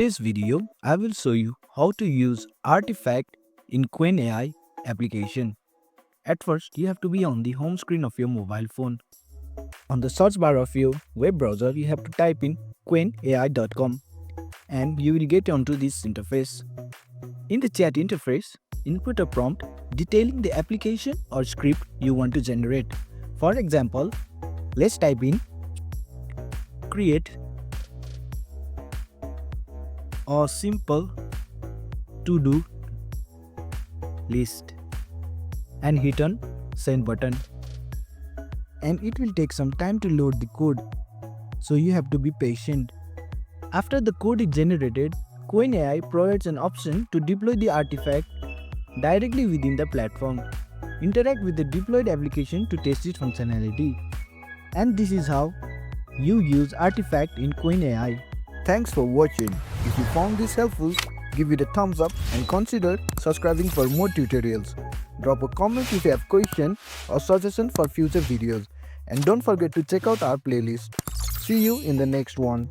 This video, I will show you how to use Artifact in Qwen Ai application. At first, you have to be on the home screen of your mobile phone. On the search bar of your web browser, you have to type in qwenai.com and you will get onto this interface. In the chat interface, input a prompt detailing the application or script you want to generate. For example, let's type in create a simple to-do list and hit on send button, and it will take some time to load the code, so you have to be patient. After the code is generated, Qwen Ai provides an option to deploy the artifact directly within the platform. Interact with the deployed application to test its functionality. And this is how you use Artifact in Qwen Ai. Thanks for watching. If you found this helpful, give it a thumbs up and consider subscribing for more tutorials. Drop a comment if you have question or suggestion for future videos, and don't forget to check out our playlist. See you in the next one.